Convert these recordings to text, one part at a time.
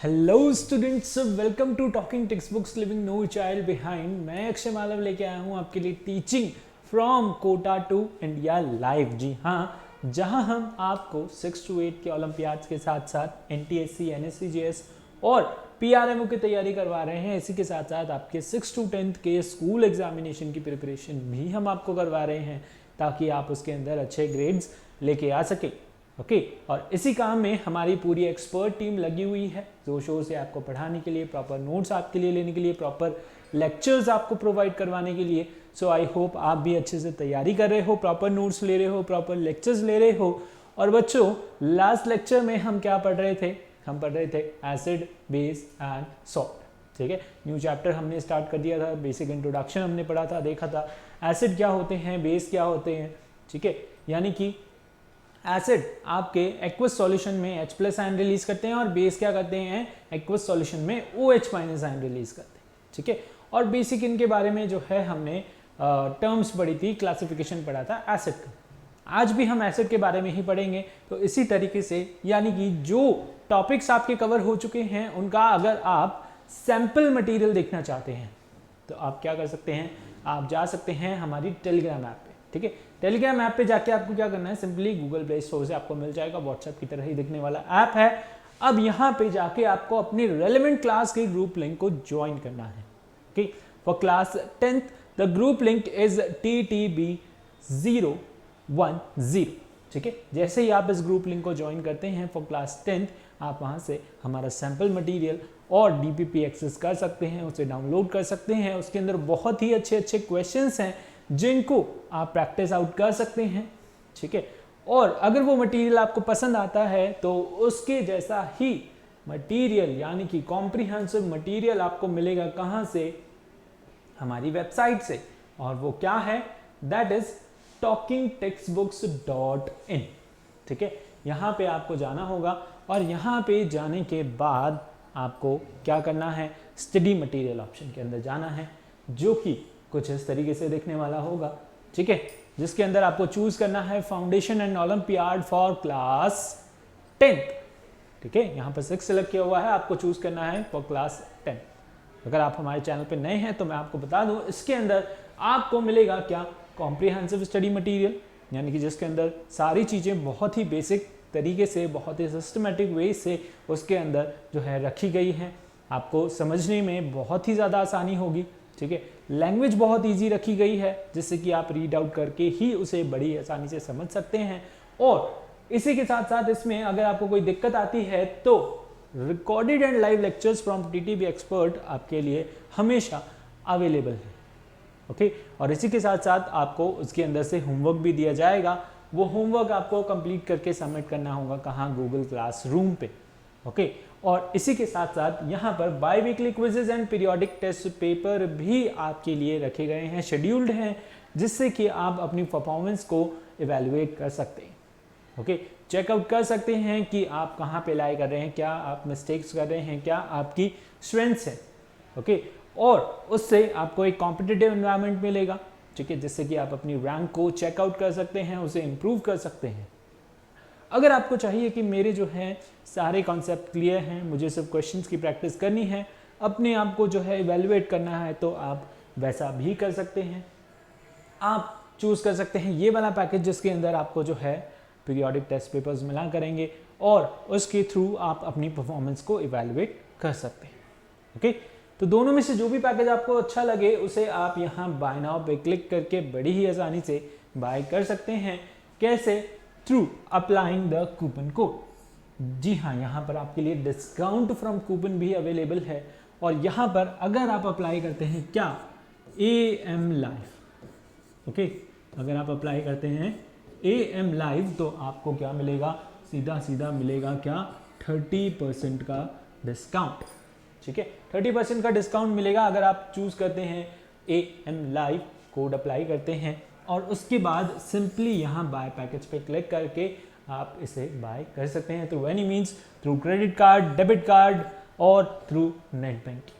Hello students, welcome to talking text books living no child behind. मैं अक्षय मालव लेके आया हूँ आपके लिए teaching from Kota to India live. जी हाँ, जहाँ हम आपको 6 to 8 के ओलंपियाड्स के साथ साथ NTSC, NSCGS और PRMO की तैयारी करवा रहे हैं। इसी के साथ साथ आपके 6 to 10 के स्कूल एग्जामिनेशन की प्रिपरेशन भी हम आपको करवा रहे हैं ताकि आप उसके अंदर अच्छे ग्रेड्स लेके आ सके। ओके और इसी काम में हमारी पूरी एक्सपर्ट टीम लगी हुई है जोर शोर से आपको पढ़ाने के लिए, प्रॉपर नोट्स आपके लिए लेने के लिए, प्रॉपर लेक्चर्स आपको प्रोवाइड करवाने के लिए। सो आई होप आप भी अच्छे से तैयारी कर रहे हो, प्रॉपर नोट्स ले रहे हो, प्रॉपर लेक्चर्स ले रहे हो। और बच्चों, लास्ट लेक्चर में हम क्या पढ़ रहे थे? हम पढ़ रहे थे एसिड, बेस एंड सॉल्ट। ठीक है, न्यू चैप्टर हमने स्टार्ट कर दिया था, बेसिक इंट्रोडक्शन हमने पढ़ा था, देखा था एसिड क्या होते हैं, बेस क्या होते हैं। ठीक है, यानी कि एसिड आपके एक्वस सॉल्यूशन में H+ आयन रिलीज करते हैं और बेस क्या करते हैं? एक्वस सॉल्यूशन में OH- आयन रिलीज करते हैं। ठीक है, और बेसिक इनके बारे में जो है हमने टर्म्स पढ़ी थी, क्लासिफिकेशन पढ़ा था एसिड का। आज भी हम एसिड के बारे में ही पढ़ेंगे। तो इसी तरीके से यानी कि जो टॉपिक्स आपके कवर हो चुके हैं उनका अगर आप सैंपल मटेरियल देखना चाहते हैं तो आप क्या कर सकते हैं? आप जा सकते हैं हमारी टेलीग्राम ऐप पे। ठीक है, टेलीग्राम ऐप पे जाके आपको क्या करना है? सिंपली गूगल प्ले स्टोर से आपको मिल जाएगा, व्हाट्सएप की तरह ही दिखने वाला ऐप है। अब यहाँ पे जाके आपको अपनी रेलेवेंट क्लास के ग्रुप लिंक को ज्वाइन करना है। Okay, for class 10th the group link is TTB010। ठीक है, जैसे ही आप इस ग्रुप लिंक को ज्वाइन करते हैं फॉर क्लास 10th, आप वहाँ से हमारा सैंपल मटेरियल और DPP एक्सेस कर सकते हैं, उसे डाउनलोड कर सकते हैं। उसके अंदर बहुत ही अच्छे अच्छे क्वेश्चंस हैं जिनको आप प्रैक्टिस आउट कर सकते हैं। ठीक है, और अगर वो मटेरियल आपको पसंद आता है तो उसके जैसा ही मटेरियल यानी कि कॉम्प्रिहेंसिव मटेरियल आपको मिलेगा। कहाँ से? हमारी वेबसाइट से। और वो क्या है? That is talkingtextbooks.in। ठीक है, यहाँ पे आपको जाना होगा और यहाँ पे जाने के बाद आपको क्या करना है? स्टडी मटेरियल ऑप्शन के अंदर जाना है, जो कि कुछ इस तरीके से देखने वाला होगा। ठीक है, जिसके अंदर आपको चूज करना है foundation and olympiad for class 10th। ठीक है, यहाँ पर 6 सेलेक्ट किया हुआ है, आपको चूज करना है फॉर क्लास 10। अगर आप हमारे चैनल पे नए हैं तो मैं आपको बता दूं, इसके अंदर आपको मिलेगा क्या? कॉम्प्रिहेंसिव स्टडी मटेरियल, यानी कि जिसके अंदर सारी चीजें बहुत ही बेसिक तरीके से, बहुत ही सिस्टमेटिक वे से उसके अंदर जो है रखी गई हैं। आपको समझने में बहुत ही ज़्यादा आसानी होगी। ठीक है, लैंग्वेज बहुत इजी रखी गई है जिससे कि आप रीड आउट करके ही उसे बड़ी आसानी से समझ सकते हैं। और इसी के साथ साथ इसमें अगर आपको कोई दिक्कत आती है तो recorded and live lectures from TTB expert आपके लिए हमेशा अवेलेबल है। ओके, और इसी के साथ साथ आपको उसके अंदर से होमवर्क भी दिया जाएगा। वो होमवर्क आपको कंप्लीट करके सबमिट करना होगा। कहाँ? गूगल क्लासरूम पे। ओके, और इसी के साथ साथ यहाँ पर biweekly quizzes and periodic test paper भी आपके लिए रखे गए हैं, शेड्यूल्ड हैं, जिससे कि आप अपनी परफॉर्मेंस को इवेलुएट कर सकते हैं। ओके, चेकआउट कर सकते हैं कि आप कहाँ पे लाई कर रहे हैं, क्या आप मिस्टेक्स कर रहे हैं, क्या आपकी स्ट्रेंथ्स है। ओके, और उससे आपको एक कॉम्पिटिटिव एनवायरनमेंट मिलेगा। ठीक है, जिससे कि आप अपनी रैंक को चेकआउट कर सकते हैं, उसे इम्प्रूव कर सकते हैं। अगर आपको चाहिए कि मेरे जो है सारे कॉन्सेप्ट क्लियर हैं, मुझे सिर्फ क्वेश्चंस की प्रैक्टिस करनी है, अपने आप को जो है इवेलुएट करना है, तो आप वैसा भी कर सकते हैं। आप चूज कर सकते हैं ये वाला पैकेज जिसके अंदर आपको जो है पीरियोडिक टेस्ट पेपर्स मिला करेंगे और उसके थ्रू आप अपनी परफॉर्मेंस को इवेलुएट कर सकते हैं। ओके, तो दोनों में से जो भी पैकेज आपको अच्छा लगे उसे आप यहाँ बाय नाउ पे क्लिक करके बड़ी ही आसानी से बाय कर सकते हैं। कैसे? Through applying the coupon code. जी हाँ, यहाँ पर आपके लिए डिस्काउंट फ्रॉम कूपन भी अवेलेबल है। और यहाँ पर अगर आप अप्लाई करते हैं क्या? AM live. ओके, अगर आप अप्लाई करते हैं AM लाइव तो आपको क्या मिलेगा? सीधा सीधा मिलेगा क्या? 30% का डिस्काउंट। ठीक है, 30% का डिस्काउंट मिलेगा अगर आप चूज करते हैं AM लाइव, कोड अप्लाई करते हैं और उसके बाद सिंपली यहाँ बाय पैकेज पे क्लिक करके आप इसे बाय कर सकते हैं through any means, through credit card, debit card और थ्रू नेट बैंकिंग।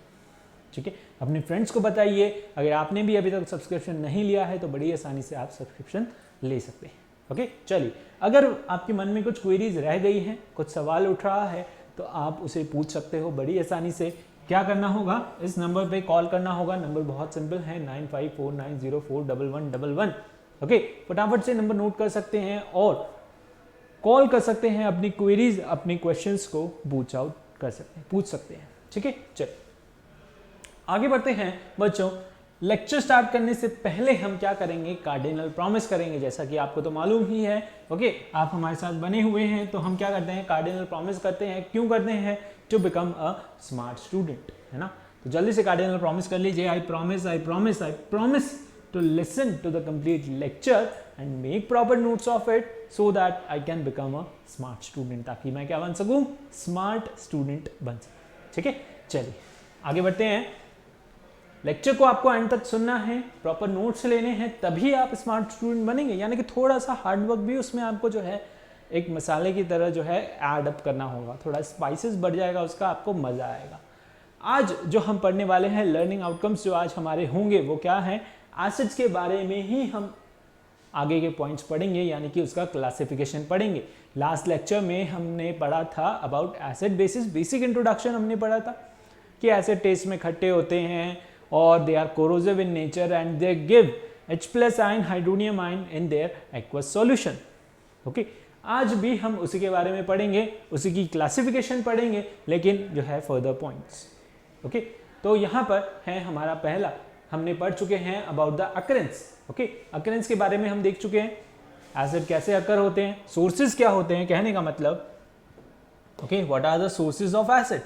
ठीक है, अपने फ्रेंड्स को बताइए। अगर आपने भी अभी तक सब्सक्रिप्शन नहीं लिया है तो बड़ी आसानी से आप सब्सक्रिप्शन ले सकते हैं। ओके, चलिए, अगर आपके मन में कुछ क्वेरीज रह गई हैं, कुछ सवाल उठ रहा है तो आप उसे पूछ सकते हो बड़ी आसानी से। क्या करना होगा, इस नंबर पे कॉल करना होगा। नंबर बहुत सिंपल है 9549041111। ओके, फटाफट से नंबर नोट कर सकते हैं और कॉल कर सकते हैं, अपनी क्वेरीज अपनी क्वेश्चंस को पूछ सकते हैं। ठीक है, चलिए आगे बढ़ते हैं बच्चों। लेक्चर स्टार्ट करने से पहले हम क्या करेंगे, कार्डिनल प्रॉमिस करेंगे। जैसा कि आपको तो मालूम ही है, ओके, आप हमारे साथ बने हुए हैं, तो हम क्या करते हैं, कार्डिनल प्रॉमिस करते हैं। क्यों करते हैं, to become a smart student, है ना। तो जल्दी से कार्डिनल प्रॉमिस कर लीजिए। I promise to listen to the complete lecture and make proper notes of it so that I can become a smart student, ताकि मैं क्या बन सकूं, स्मार्ट स्टूडेंट बन सकूं। ठीक है, चलिए आगे बढ़ते हैं। लेक्चर को आपको एंड तक सुनना है, प्रॉपर नोट्स लेने हैं, तभी आप स्मार्ट स्टूडेंट बनेंगे। यानी कि थोड़ा सा हार्डवर्क भी उसमें आपको जो है एक मसाले की तरह जो है ऐड अप करना होगा, थोड़ा स्पाइसेस बढ़ जाएगा उसका, आपको मजा आएगा। आज जो हम पढ़ने वाले हैं, लर्निंग आउटकम्स जो आज हमारे होंगे वो क्या है, एसिड्स के बारे में ही हम आगे के पॉइंट्स पढ़ेंगे, यानी कि उसका क्लासिफिकेशन पढ़ेंगे। लास्ट लेक्चर में हमने पढ़ा था about acid basis, basic introduction हमने पढ़ा था कि एसिड टेस्ट में खट्टे होते हैं और they are corrosive in nature and they give H+ ion hydronium ion in their aqueous solution. Okay, आज भी हम उसी के बारे में पढ़ेंगे, उसी की क्लासिफिकेशन पढ़ेंगे, लेकिन जो है फर्दर पॉइंट्स। ओके, तो यहाँ पर है हमारा पहला, हमने पढ़ चुके हैं about the occurrence. Okay, occurrence के बारे में हम देख चुके हैं, एसिड कैसे अकर होते हैं, सोर्सेज क्या होते हैं, कहने का मतलब okay, what are the sources of acid.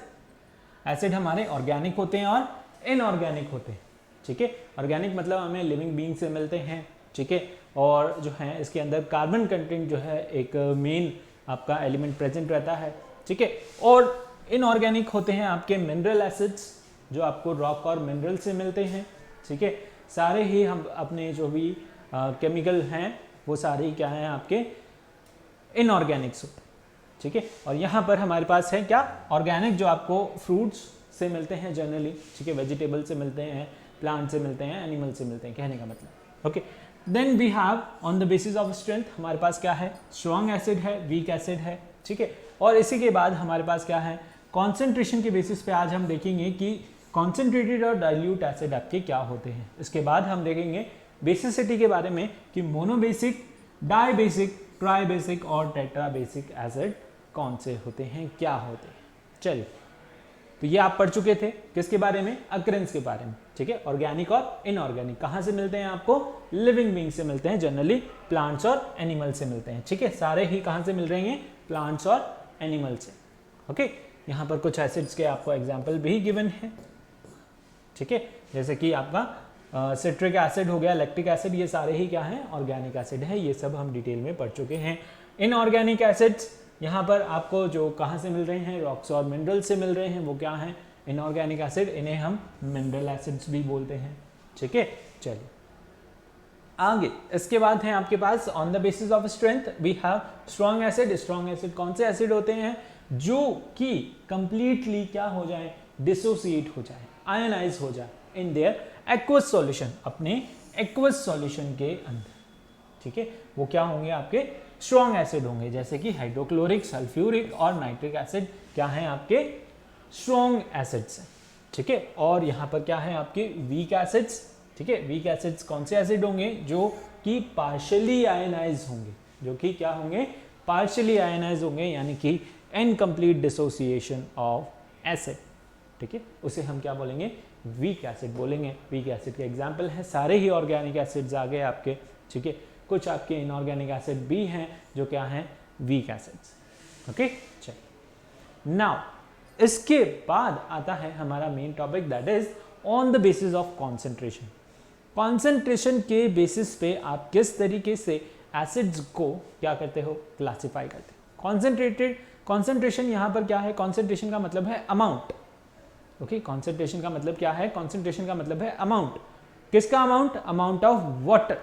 Acid हमारे ऑर्गेनिक होते हैं और इनऑर्गेनिक होते हैं। ठीक है, ऑर्गेनिक मतलब हमें लिविंग बीइंग से मिलते हैं। ठीक है, और जो है इसके अंदर कार्बन कंटेंट जो है एक मेन आपका एलिमेंट प्रेजेंट रहता है। ठीक है, और इनऑर्गेनिक होते हैं आपके मिनरल एसिड्स जो आपको रॉक और मिनरल से मिलते हैं। ठीक है, सारे ही हम अपने जो भी केमिकल हैं वो सारे ही क्या हैं, आपके इनऑर्गेनिक्स होते हैं। ठीक है, और यहाँ पर हमारे पास है क्या, ऑर्गेनिक जो आपको फ्रूट्स से मिलते हैं जनरली। ठीक है, वेजिटेबल से मिलते हैं, प्लांट से मिलते हैं, एनिमल से मिलते हैं, कहने का मतलब। Okay, then we have on the basis of strength, हमारे पास क्या है, स्ट्रॉन्ग एसिड है, वीक एसिड है। ठीक है, और इसी के बाद हमारे पास क्या है, कॉन्सेंट्रेशन के बेसिस पे आज हम देखेंगे कि कॉन्सेंट्रेटेड और डाइल्यूट एसिड आपके क्या होते हैं। इसके बाद हम देखेंगे बेसिसिटी के बारे में कि मोनोबेसिक, डाईबेसिक, ट्राईबेसिक और टेट्राबेसिक एसिड कौन से होते हैं, क्या होते हैं। चलिए, तो ये आप पढ़ चुके थे, किसके बारे में, अकरेंस के बारे में। ठीक है, ऑर्गेनिक और इनऑर्गेनिक कहाँ से मिलते हैं, आपको लिविंग बीइंग से मिलते हैं, जनरली प्लांट्स और एनिमल से मिलते हैं। ठीक है, सारे ही कहाँ से मिल रहे हैं, प्लांट्स और एनिमल से। ओके, यहाँ पर कुछ एसिड्स के आपको एग्जाम्पल भी गिवन है। ठीक है, जैसे कि आपका सिट्रिक एसिड हो गया, लैक्टिक एसिड, ये सारे ही क्या हैं, ऑर्गेनिक एसिड है। ये सब हम डिटेल में पढ़ चुके हैं। इनऑर्गेनिक एसिड्स यहाँ पर आपको जो कहाँ से मिल रहे हैं, रॉक्स और मिनरल से मिल रहे हैं, वो क्या हैं, इनऑर्गेनिक एसिड, इन्हें हम मिनरल एसिड्स भी बोलते हैं। ठीक है, चलिए आगे। इसके बाद है आपके पास on the basis of strength we have strong acid. Strong acid कौन से एसिड होते हैं, जो कि कंप्लीटली क्या हो जाए, डिसोसिएट हो जाए, आयनाइज हो जाए इन देयर एक्वस सॉल्यूशन, अपने एक्वस सॉल्यूशन के अंदर। ठीक है, वो क्या होंगे, आपके स्ट्रॉन्ग एसिड होंगे, जैसे कि हाइड्रोक्लोरिक, सल्फ्यूरिक और नाइट्रिक एसिड क्या हैं, आपके स्ट्रॉन्ग एसिड्स हैं। ठीक है, और यहाँ पर क्या है, आपके वीक एसिड्स। ठीक है, वीक एसिड्स कौन से एसिड होंगे, जो कि पार्शियली आयनाइज होंगे, जो कि क्या होंगे, पार्शियली आयनाइज होंगे, यानी कि इनकम्प्लीट डिसोसिएशन ऑफ एसिड। ठीक है, उसे हम क्या बोलेंगे, वीक एसिड बोलेंगे। वीक एसिड के एग्जाम्पल हैं, सारे ही ऑर्गेनिक एसिड्स आ गए आपके। ठीक है, कुछ आपके इनऑर्गेनिक एसिड भी हैं जो क्या हैं, वीक एसिड्स। ओके, चलिए नाउ इसके बाद आता है हमारा main topic, that is on the basis of concentration. Concentration के बेसिस पे आप किस तरीके से एसिड्स को क्या करते हो, क्लासिफाई करते हो। कॉन्सेंट्रेटेड, कॉन्सेंट्रेशन यहाँ पर क्या है, कॉन्सेंट्रेशन का मतलब है अमाउंट। ओके, कॉन्सेंट्रेशन का मतलब क्या है, कॉन्सेंट्रेशन का मतलब है अमाउंट। किसका अमाउंट, अमाउंट ऑफ वाटर।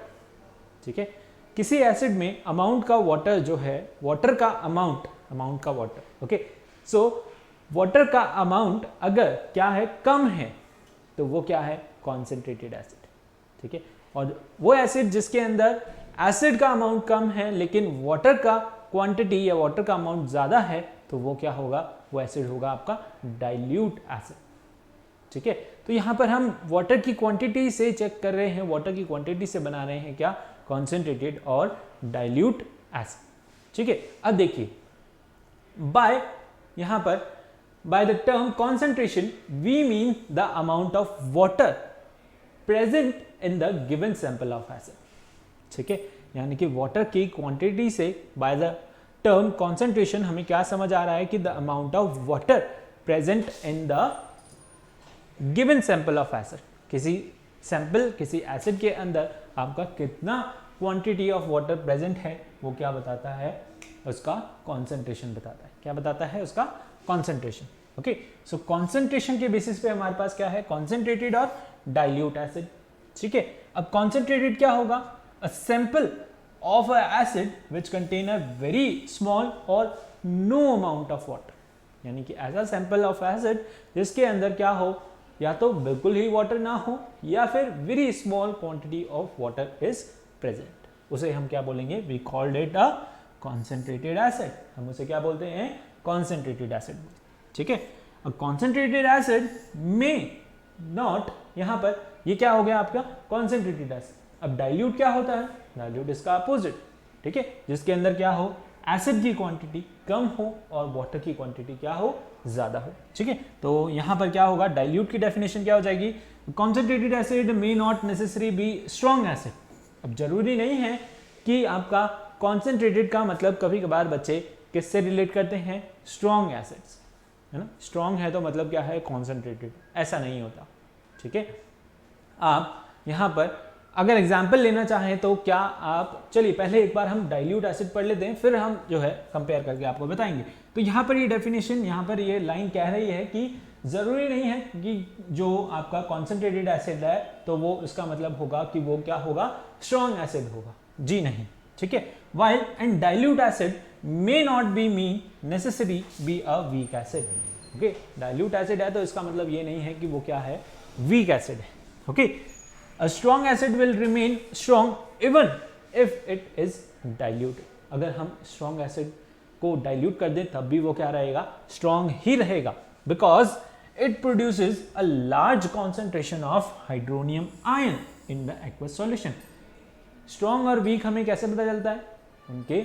ठीक है, किसी एसिड में अमाउंट का वाटर जो है, वाटर का अमाउंट, अमाउंट का वाटर। ओके, सो वाटर का अमाउंट अगर क्या है, कम है, तो वो क्या है, कॉन्सेंट्रेटेड एसिड। ठीक है, और वो एसिड जिसके अंदर एसिड का अमाउंट कम है लेकिन वाटर का क्वांटिटी या वाटर का अमाउंट ज्यादा है, तो वो क्या होगा, वो एसिड होगा आपका डाइल्यूट एसिड। ठीक है, तो यहाँ पर हम वाटर की क्वांटिटी से चेक कर रहे हैं, वाटर की क्वांटिटी से बना रहे हैं क्या, कॉन्सेंट्रेटेड और डाइल्यूट एसिड। ठीक है, अब देखिए बाय यहाँ पर by the term concentration we mean the amount of water present in the given sample of acid. ठीक है, यानी कि वाटर की क्वांटिटी से बाय द टर्म कॉन्सेंट्रेशन हमें क्या समझ आ रहा है कि the amount of water present in the given sample of acid, किसी सैंपल किसी एसिड के अंदर आपका कितना क्वांटिटी ऑफ वाटर प्रेजेंट है वो क्या बताता है, उसका कॉन्सेंट्रेशन बताता है। क्या बताता है, उसका कॉन्सेंट्रेशन। ओके, सो कॉन्सेंट्रेशन के बेसिस पे हमारे पास क्या है, कॉन्सेंट्रेटेड और डाइल्यूट एसिड। ठीक है, अब कॉन्सेंट्रेटेड क्या होगा, a sample of a acid which contain a very small और नो अमाउंट ऑफ वाटर, यानी कि ऐसा सैंपल ऑफ एसिड जिसके अंदर क्या हो, या तो बिल्कुल ही वाटर ना हो या फिर very small quantity of water is present, उसे हम क्या बोलेंगे, we called it a concentrated acid. हम उसे क्या बोलते हैं, कॉन्सेंट्रेटेड एसिड। ठीक है, अ कॉन्सेंट्रेटेड एसिड में नॉट, यहां पर ये क्या हो गया आपका कॉन्सेंट्रेटेड एसिड। अब डाइल्यूट क्या होता है, डाइल्यूट इसका अपोजिट। ठीक है, जिसके अंदर क्या हो, एसिड की क्वांटिटी कम हो और वाटर की क्वांटिटी क्या हो, ज्यादा हो। ठीक है, तो यहां पर क्या होगा, डाइल्यूट की डेफिनेशन क्या हो जाएगी, concentrated acid may not necessary be strong acid. अब जरूरी नहीं है कि आपका कॉन्सेंट्रेटेड का मतलब, कभी कभार बच्चे किससे रिलेट करते हैं, स्ट्रॉन्ग एसिड्स, है ना, स्ट्रॉन्ग है तो मतलब क्या है, कॉन्सेंट्रेटेड, ऐसा नहीं होता। ठीक है, आप यहां पर अगर एग्जाम्पल लेना चाहें तो क्या आप, चलिए पहले एक बार हम डाइल्यूट एसिड पढ़ लेते हैं, फिर हम जो है कंपेयर करके आपको बताएंगे। तो यहाँ पर ये डेफिनेशन, यहाँ पर ये लाइन कह रही है कि जरूरी नहीं है कि जो आपका कॉन्सेंट्रेटेड एसिड है तो वो इसका मतलब होगा कि वो क्या होगा, स्ट्रॉन्ग एसिड होगा, जी नहीं। ठीक है, while and dilute acid may not be mean necessary be a weak acid. Okay, dilute acid है तो इसका मतलब ये नहीं है कि वो क्या है, वीक एसिड है। Okay, a strong acid will remain strong even if it is diluted। अगर हम strong acid को dilute कर दें तब भी वो क्या रहेगा, strong ही रहेगा, because it produces a large concentration of hydronium ion in the aqueous solution। strong और weak हमें कैसे पता चलता है, उनके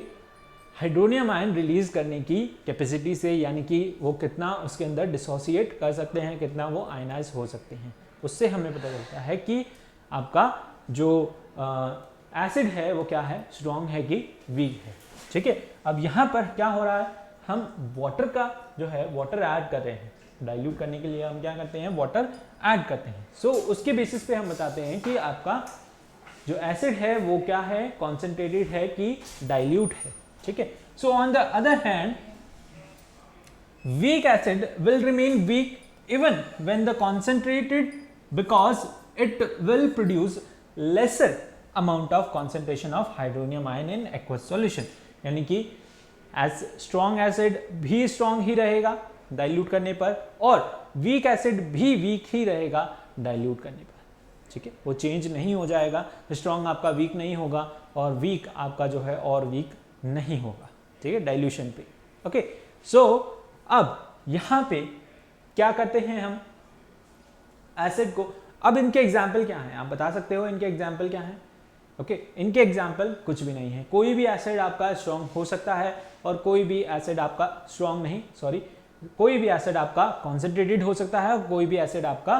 हाइड्रोनियम आयन रिलीज करने की कैपेसिटी से, यानी कि वो कितना उसके अंदर डिसोसिएट कर सकते हैं, कितना वो आयनाइज हो सकते हैं, उससे हमें पता चलता है कि आपका जो एसिड है वो क्या है, स्ट्रॉन्ग है कि वीक है। ठीक है, अब यहाँ पर क्या हो रहा है, हम वाटर का जो है वाटर ऐड कर रहे हैं, डाइल्यूट करने के लिए हम क्या करते हैं, वाटर ऐड करते हैं। सो उसके बेसिस पे हम बताते हैं कि आपका जो एसिड है वो क्या है, कॉन्सेंट्रेटेड है कि डाइल्यूट है। ठीक है, so on the other hand weak acid will remain weak even when the concentrated, because it will produce lesser amount of concentration of hydronium ion in aqueous solution। यानी कि as strong acid भी strong ही रहेगा dilute करने पर, और weak acid भी weak ही रहेगा dilute करने पर। ठीक है, वो change नहीं हो जाएगा, strong आपका weak नहीं होगा और weak आपका जो है और weak नहीं होगा। ठीक है, dilution पे। ओके, सो अब यहाँ पे क्या करते हैं हम एसिड को, अब इनके एग्जाम्पल क्या हैं, आप बता सकते हो इनके एग्जाम्पल क्या हैं। ओके, इनके एग्जाम्पल कुछ भी नहीं है, कोई भी एसिड आपका स्ट्रॉन्ग हो सकता है और कोई भी एसिड आपका स्ट्रॉन्ग नहीं, सॉरी, कोई भी एसिड आपका कॉन्सेंट्रेटेड हो सकता है और कोई भी एसिड आपका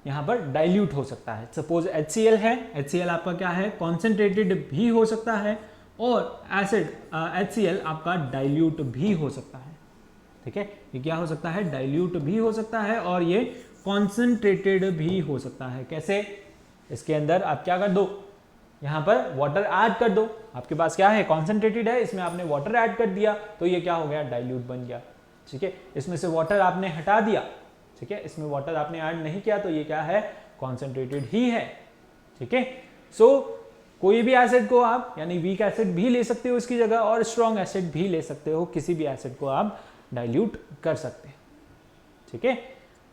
यहाँ पर डाइल्यूट हो सकता है। सपोज HCl है, HCl आपका क्या है, कॉन्सेंट्रेटेड भी हो सकता है और एसिड HCl आपका डाइल्यूट भी हो सकता है। ठीक है, ये क्या हो सकता है, डाइल्यूट भी हो सकता है और ये कॉन्सेंट्रेटेड भी हो सकता है। कैसे, इसके अंदर आप क्या कर दो, यहाँ पर वाटर ऐड कर दो, आपके पास क्या है, कॉन्सेंट्रेटेड है, इसमें आपने वाटर ऐड कर दिया तो ये क्या हो गया, डाइल्यूट बन गया। ठीक है, इसमें से वाटर आपने हटा दिया, ठीक है, इसमें वाटर आपने ऐड नहीं किया तो ये क्या है, कॉन्सेंट्रेटेड ही है। ठीक है, सो कोई भी एसिड को आप, यानी वीक एसिड भी ले सकते हो इसकी जगह और स्ट्रॉन्ग एसिड भी ले सकते हो, किसी भी एसिड को आप डाइल्यूट कर सकते हैं। ठीक है,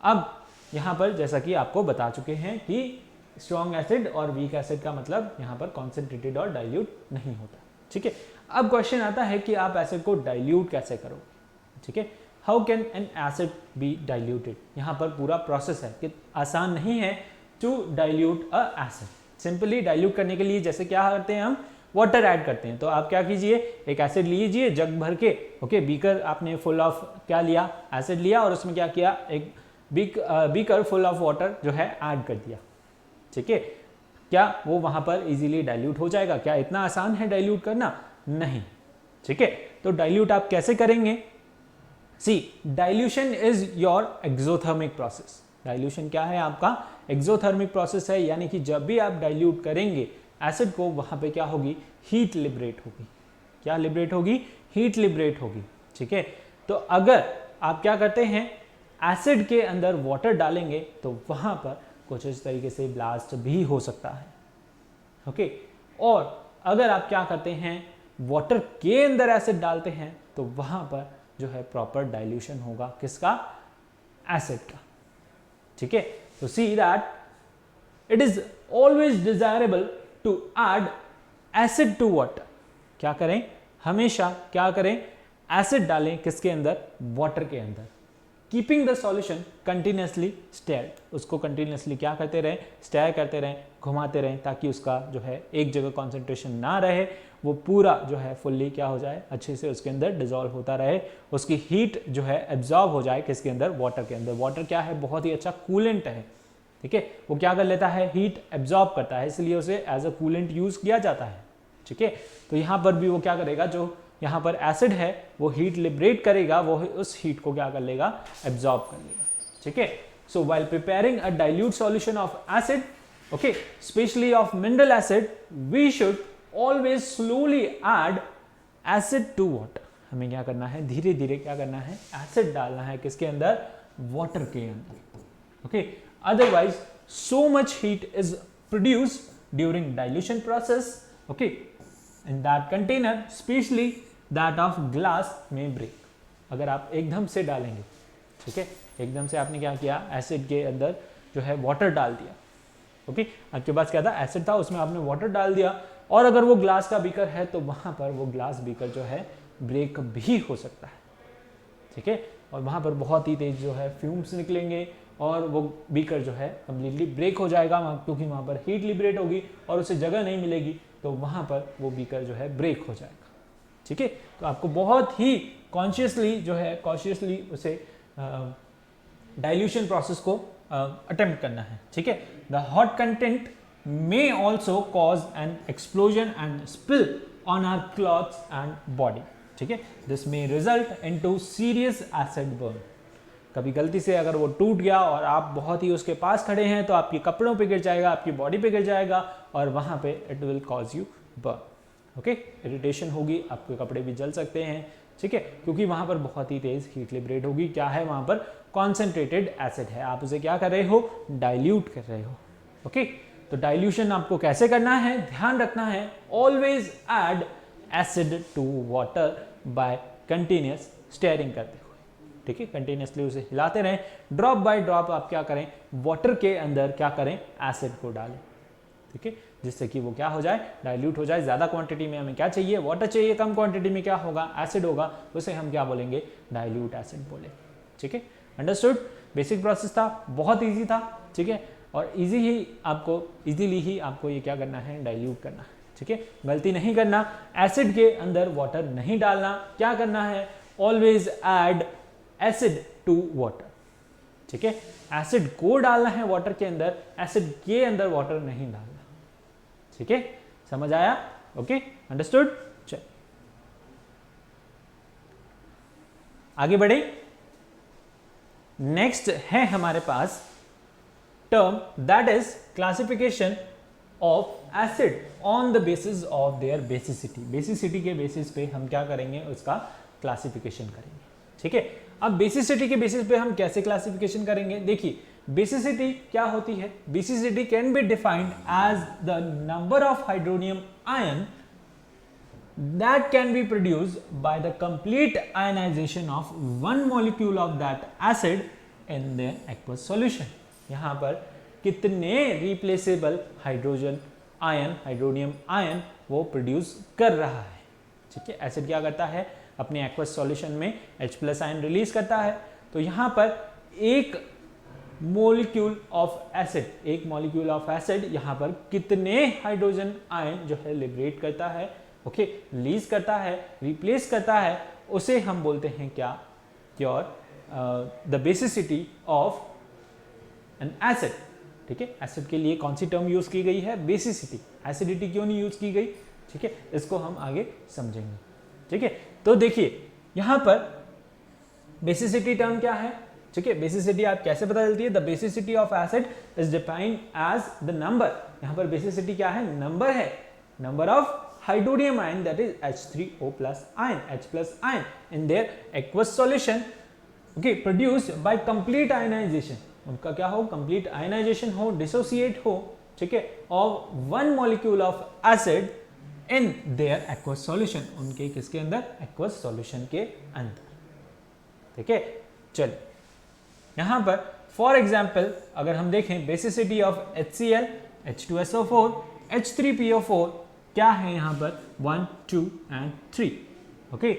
अब यहाँ पर जैसा कि आपको बता चुके हैं कि स्ट्रॉन्ग एसिड और वीक एसिड का मतलब यहाँ पर कॉन्सेंट्रेटेड और डाइल्यूट नहीं होता। ठीक है, अब क्वेश्चन आता है कि आप एसिड को डाइल्यूट कैसे करोगे। ठीक है, how can an acid be diluted. यहाँ पर पूरा प्रोसेस है कि आसान नहीं है to dilute a acid. Simply dilute करने के लिए जैसे क्या करते हैं, हम वाटर ऐड करते हैं। तो आप क्या कीजिए, एक एसिड लीजिए जग भर के, ओके, बीकर आपने फुल ऑफ क्या लिया, एसिड लिया, और उसमें क्या किया, एक बीकर फुल ऑफ वाटर जो है ऐड कर दिया, ठीक है। क्या वो वहां पर इजीली डाइल्यूट हो जाएगा? क्या इतना आसान है डाइल्यूट करना? नहीं, ठीक है। तो डाइल्यूट आप कैसे करेंगे? See, dilution is your exothermic process. Dilution क्या है? आपका एक्सोथर्मिक प्रोसेस है, यानी कि जब भी आप डाइल्यूट करेंगे एसिड को, वहां पे क्या होगी, हीट लिबरेट होगी। क्या लिबरेट होगी? हीट लिबरेट होगी, ठीक है। तो अगर आप क्या करते हैं, एसिड के अंदर वाटर डालेंगे तो वहां पर कुछ इस तरीके से ब्लास्ट भी हो सकता है, ओके। और अगर आप क्या करते हैं, वाटर के अंदर एसिड डालते हैं तो वहां पर जो है प्रॉपर डाइल्यूशन होगा, किसका? एसिड का, ठीक है। तो see that it is always desirable to add acid to water. क्या करें? हमेशा क्या करें? एसिड डालें किसके अंदर? वाटर के अंदर। Keeping the solution continuously stared. उसको कंटिन्यूसली क्या करते रहें? स्टेयर करते रहें, घुमाते रहें, ताकि उसका जो है एक जगह कॉन्सेंट्रेशन ना रहे, वो पूरा जो है फुल्ली क्या हो जाए, अच्छे से उसके अंदर डिजोल्व होता रहे, उसकी हीट जो है एब्जॉर्ब हो जाए किसके अंदर? वाटर के अंदर। वाटर क्या है? बहुत ही अच्छा कूलेंट है, ठीक है। वो क्या कर लेता है? हीट एब्जॉर्ब करता है, इसलिए उसे एज अ कूलेंट यूज किया जाता है, ठीक है। तो यहाँ पर भी वो क्या करेगा, जो यहाँ पर एसिड है वो हीट लिबरेट करेगा, वो उस हीट को क्या कर लेगा? एब्जॉर्ब कर लेगा, ठीक है। So while preparing a dilute solution of acid, okay, specially of mineral acid, we should always slowly add acid to water. हमें क्या करना है? धीरे धीरे क्या करना है? एसिड डालना है किसके अंदर? वाटर के अंदर, okay. Otherwise, so much heat is produced during dilution process, okay, in that container, especially that of glass may break. अगर आप एकदम से डालेंगे, ठीक है, एकदम से आपने क्या किया, एसिड के अंदर जो है वाटर डाल दिया, ओके, आपके पास क्या था? एसिड था, उसमें आपने वाटर डाल दिया, और अगर वो ग्लास का बीकर है तो वहां पर वो ग्लास बीकर जो है ब्रेक भी हो सकता है, ठीक है, और वहां पर बहुत ही तेज जो है फ्यूम्स निकलेंगे और वो बीकर जो है कम्प्लीटली ब्रेक हो जाएगा, क्योंकि वहाँ पर हीट लिबरेट होगी और उसे जगह नहीं मिलेगी, तो वहाँ पर वो बीकर जो है ब्रेक हो जाएगा, ठीक है। तो आपको बहुत ही कॉन्शियसली जो है कॉशियसली उसे डाइल्यूशन प्रोसेस को अटेम्प्ट करना है, ठीक है। The hot content may also cause an explosion and spill on our clothes and body, ठीक है। This may result into serious acid burn. कभी गलती से अगर वो टूट गया और आप बहुत ही उसके पास खड़े हैं तो आपके कपड़ों पे गिर जाएगा, आपकी बॉडी पे गिर जाएगा, और वहां पे it will cause you burn, okay. Irritation होगी, आपके कपड़े भी जल सकते हैं, ठीक है, क्योंकि वहां पर बहुत ही तेज हीट लिबरेट होगी। क्या है? वहां पर कॉन्सेंट्रेटेड एसिड है, आप उसे क्या कर रहे हो? डाइल्यूट कर रहे हो, ओके। तो डाइल्यूशन आपको कैसे करना है? ध्यान रखना है, always add acid to water by continuous stirring करते हुए, ठीक है, कंटिन्यूसली उसे हिलाते रहें। ड्रॉप बाय ड्रॉप आप क्या करें? वाटर के अंदर क्या करें? एसिड को डालें, ठीक है, जिससे कि वो क्या हो जाए? डाइल्यूट हो जाए। ज्यादा क्वांटिटी में हमें क्या चाहिए? वाटर चाहिए। कम क्वांटिटी में क्या होगा? एसिड होगा, उसे हम क्या बोलेंगे? डाइल्यूट एसिड बोलेंगे, ठीक है। अंडरस्टूड? बेसिक प्रोसेस था, बहुत ईजी था, ठीक है, और इजीली ही आपको ये क्या करना है? डाइल्यूट करना है, ठीक है। गलती नहीं करना, एसिड के अंदर वाटर नहीं डालना। क्या करना है? Always add acid to water, ठीक है। एसिड को डालना है वाटर के अंदर, एसिड के अंदर वाटर नहीं डालना, ठीक है। समझ आया? Okay, understood? चल आगे बढ़े। नेक्स्ट है हमारे पास term that is classification of acid on the basis of their basicity. Basicity के बेसिस पे हम क्या करेंगे? उसका क्लासिफिकेशन करेंगे, ठीक है। अब बेसिसिटी के बेसिस पे हम कैसे क्लासिफिकेशन करेंगे? देखिए, बेसिसिटी क्या होती है? Basicity can be defined as the number of hydronium ion that can be produced by the complete ionization of one molecule of that acid in the aqueous solution। यहाँ पर कितने रिप्लेसेबल हाइड्रोनियम आयन वो produce कर रहा है, ठीक है। Acid क्या करता है, अपने एक्वस सॉल्यूशन में H+ आयन रिलीज करता है। तो यहाँ पर एक मॉलिक्यूल ऑफ एसिड यहाँ पर कितने हाइड्रोजन आयन जो है लिबरेट करता है, ओके, रिलीज करता है, रिप्लेस करता है, उसे हम बोलते हैं क्या, your the basicity of an acid. ठीक है, एसिड के लिए कौन सी टर्म यूज की गई है, बेसिसिटी। एसिडिटी क्यों नहीं यूज की गई, ठीक है, इसको हम आगे समझेंगे। ठीक है, तो देखिए यहां पर बेसिसिटी टर्म क्या है, ठीक है, बेसिसिटी आप कैसे पता चलती है, the basicity of acid is defined as the number. यहां पर बेसिसिटी क्या है, नंबर है, number of hydronium ion, that is H3O+ ion, H+ ion in their aqueous solution, okay, produced by complete ionization। उनका क्या हो, complete ionization हो, dissociate हो, ठीक है, of one molecule of acid in their aqueous solution, उनके किसके अंदर, aqueous solution के अंदर। ठीक है, चलिए यहां पर फॉर एग्जाम्पल अगर हम देखें basicity of HCl, H2SO4, H3PO4 क्या है यहाँ पर 1, 2 and 3। ओके,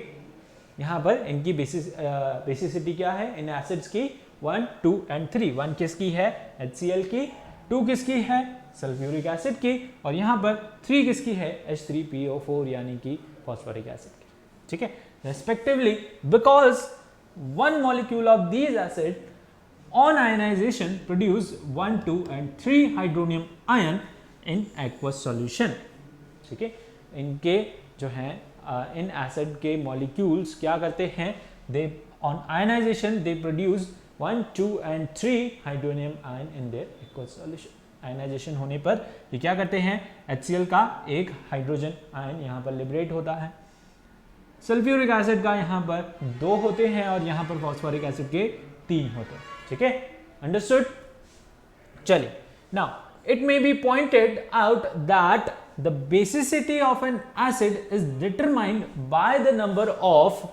यहाँ पर इनकी बेसिसिटी क्या है इन एसिड्स की 1, 2 and 3। 1 किसकी है, HCl की, 2 किसकी है, सल्फ्यूरिक एसिड की, और यहाँ पर 3 किसकी है, H3PO4 यानी कि फॉस्फोरिक एसिड की। ठीक है, respectively because one molecule of these acid on ionization produce 1, 2 and 3 hydronium ion in aqueous solution। ठीक है, इनके जो हैं इन एसिड के मॉलिक्यूल्स क्या करते हैं, they on ionization they produce 1, 2 and 3 hydronium ion in their aqueous solution. Ionization होने पर ये क्या करते हैं, HCl का एक हाइड्रोजन आयन यहाँ पर लिबरेट होता है, सल्फ्यूरिक एसिड का यहाँ पर 2 होते हैं और यहाँ पर फॉस्फोरिक एसिड के 3 होते हैं। ठीक है, अंडरस्टूड। चलिए now it may be pointed out that the basicity of an acid is determined by the number of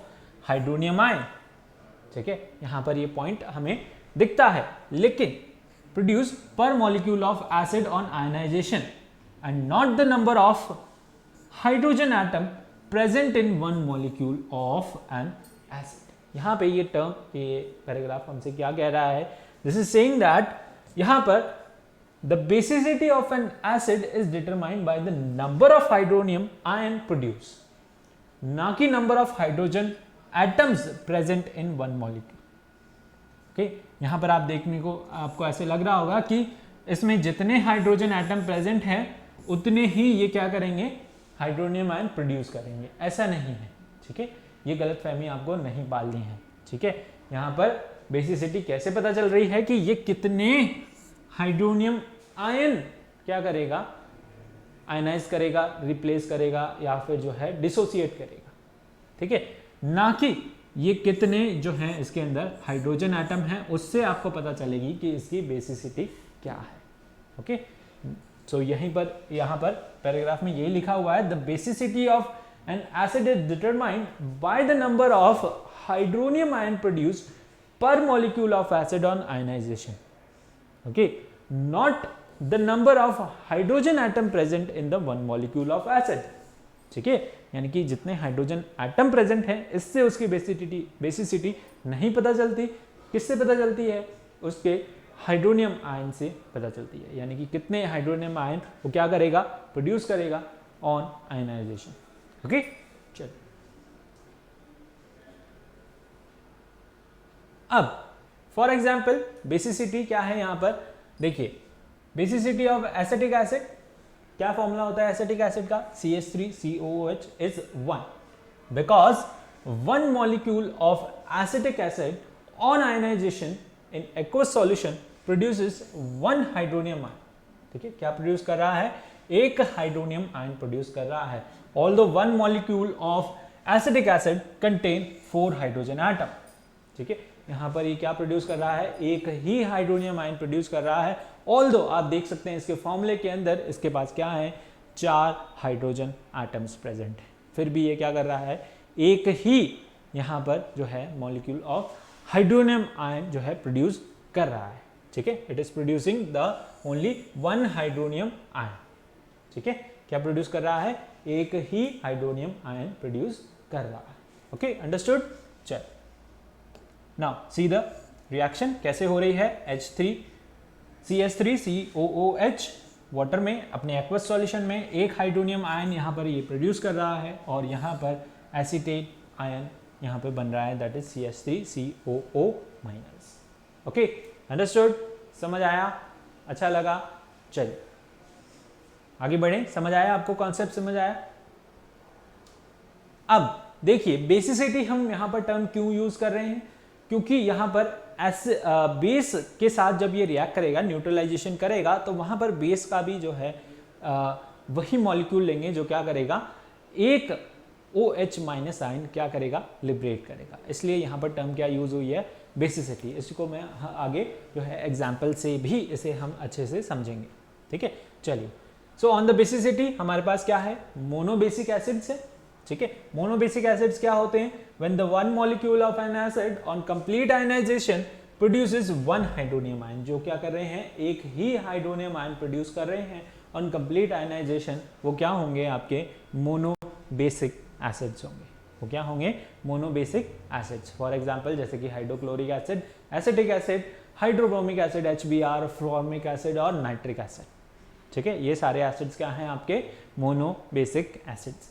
hydronium ion। ठीक है, यहां पर ये पॉइंट हमें दिखता है, लेकिन प्रोड्यूस पर molecule of acid on ionisation and not the number of hydrogen atom present in one molecule of an acid. यहां पे ये टर्म, ये पैराग्राफ हमसे क्या कह रहा है, दिस इज सेइंग दैट यहां पर the basicity of an acid is determined by the number of hydronium ion produced, ना कि number of hydrogen atoms present in one molecule। okay? यहाँ पर आप देखने को आपको ऐसे लग रहा होगा कि इसमें जितने हाइड्रोजन एटम प्रेजेंट हैं उतने ही ये क्या करेंगे, हाइड्रोनियम आयन प्रोड्यूस करेंगे। ऐसा नहीं है, ठीक है, ये गलतफहमी आपको नहीं पालनी है। ठीक है, यहाँ पर बेसिसिटी कैसे पता चल रही है कि ये कितने हाइड्रोनियम आयन क्या करेगा, आयनाइज करेगा, रिप्लेस करेगा या फिर जो है डिसोसिएट करेगा। ठीक है, ना कि ये कितने जो हैं इसके अंदर हाइड्रोजन एटम हैं, उससे आपको पता चलेगी कि इसकी बेसिसिटी क्या है। ओके, सो यहीं पर यहाँ पर पैराग्राफ में यही लिखा हुआ है, the basicity of an acid is determined by the number of hydronium ion produced per molecule of acid on ionization. Okay, not the number of hydrogen atom present in the one molecule of acid। ठीक है, यानी कि जितने hydrogen atom present हैं इससे उसकी basicity नहीं पता चलती। किससे पता चलती है, उसके हाइड्रोनियम आयन से पता चलती है, यानी कि कितने हाइड्रोनियम आयन वो क्या करेगा, प्रोड्यूस करेगा ऑन आयनाइजेशन। ओके, चलिए अब फॉर एग्जाम्पल बेसिसिटी क्या है यहाँ पर, देखिए बेसिसिटी ऑफ एसिटिक एसिड, क्या फॉर्मूला होता है एसिटिक एसिड का, CH3COOH is 1 because one molecule of acetic acid on ionisation in aqueous solution produces 1 hydronium ion. ठीक है, क्या प्रोड्यूस कर रहा है, एक हाइड्रोनियम आयन प्रोड्यूस कर रहा है, although one molecule of acetic acid contain 4 hydrogen atom. ठीक है, यहाँ पर ये क्या प्रोड्यूस कर रहा है, एक ही हाइड्रोनियम आयन प्रोड्यूस कर रहा है, ऑल्दो आप देख सकते हैं इसके फॉर्मूले के अंदर इसके पास क्या है, 4 हाइड्रोजन एटम्स प्रेजेंट है, फिर भी ये क्या कर रहा है, एक ही यहाँ पर जो है मॉलिक्यूल ऑफ हाइड्रोनियम आयन जो है प्रोड्यूस कर रहा है। ठीक है, it is producing the only 1 hydronium ion. ठीक है, क्या प्रोड्यूस कर रहा है, एक ही हाइड्रोनियम आयन प्रोड्यूस कर रहा है। Okay, understood. चल नाउ सी द रिएक्शन कैसे हो रही है। H3CH3COOH वाटर में अपने एक्वस सॉल्यूशन में एक हाइड्रोनियम आयन यहाँ पर ये प्रोड्यूस कर रहा है और यहाँ पर एसीटेट आयन यहाँ पे बन रहा है, that is CH3COO-। Okay, understood, समझ आया, अच्छा लगा। चलिए आगे बढ़े, समझ आया आपको, कॉन्सेप्ट समझ आया। अब देखिए बेसिसिटी हम यहाँ पर टर्म क्यों यूज कर रहे हैं, क्योंकि यहाँ पर बेस के साथ जब ये रिएक्ट करेगा, न्यूट्रलाइजेशन करेगा, तो वहाँ पर बेस का भी जो है वही मॉलिक्यूल लेंगे जो क्या करेगा, एक OH माइनस आयन क्या करेगा, लिबरेट करेगा। इसलिए यहाँ पर टर्म क्या यूज हुई है, बेसिसिटी। इसको मैं आगे जो है एग्जाम्पल से भी इसे हम अच्छे से समझेंगे। ठीक है, चलिए। सो ऑन द बेसिसिटी हमारे पास क्या है, मोनोबेसिक एसिड्स है। ठीक है, मोनोबेसिक एसिड्स क्या होते हैं, when the one molecule of an acid on complete ionisation produces one hydronium ion, जो क्या कर रहे हैं, एक ही हाइड्रोनियम आयन प्रोड्यूस कर रहे हैं ऑन कंप्लीट आयनाइजेशन, वो क्या होंगे, आपके मोनोबेसिक एसिड्स होंगे। वो क्या होंगे, मोनोबेसिक एसिड्स। फॉर एग्जांपल जैसे कि hydrochloric acid, acetic acid, hydrobromic acid HBr, formic acid और नाइट्रिक एसिड। ठीक है, ये सारे एसिड्स क्या हैं, आपके मोनोबेसिक एसिड्स।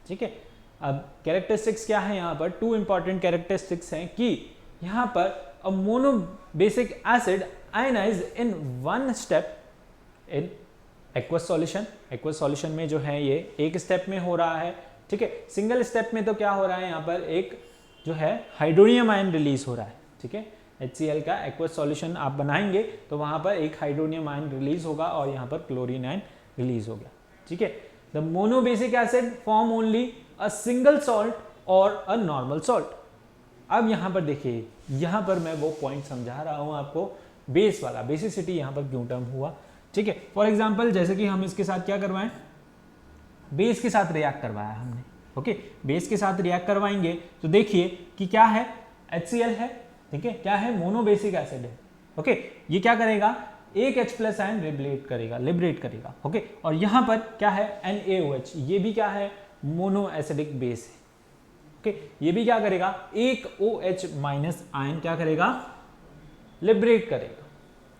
ठीक है, अब कैरेक्टरिस्टिक्स क्या है, यहाँ पर टू इंपॉर्टेंट कैरेक्टरिस्टिक्स हैं कि यहाँ पर a monobasic acid ionise in one step in aqueous solution. Aqueous solution में जो है ये एक स्टेप में हो रहा है। ठीक है, सिंगल स्टेप में तो क्या हो रहा है, यहाँ पर एक जो है हाइड्रोनियम आयन रिलीज हो रहा है। ठीक है, HCl का एक्वस सॉल्यूशन आप बनाएंगे तो वहां पर एक हाइड्रोनियम आयन रिलीज होगा और यहाँ पर क्लोरीन आयन रिलीज हो गया। ठीक है, the monobasic acid form only a single salt और अ नॉर्मल सॉल्ट। अब यहाँ पर देखिए, यहाँ पर मैं वो पॉइंट समझा रहा हूँ आपको, बेस वाला, बेसिसिटी यहाँ पर क्यों टर्म हुआ। ठीक है, फॉर एग्जाम्पल जैसे कि हम इसके साथ क्या करवाएं, बेस के साथ रिएक्ट करवाया हमने। ओके, बेस के साथ रिएक्ट करवाएंगे तो देखिए कि क्या है, HCl है। ठीक है, क्या है, मोनोबेसिक एसिड है। ओके, ये क्या करेगा, एक H+ आयन लिबरेट करेगा। ओके, और यहां पर क्या है, NaOH, ये भी क्या है, मोनो एसिडिक बेस है। ओके, ये भी क्या करेगा, एक OH- आयन क्या करेगा, लिबरेट करेगा।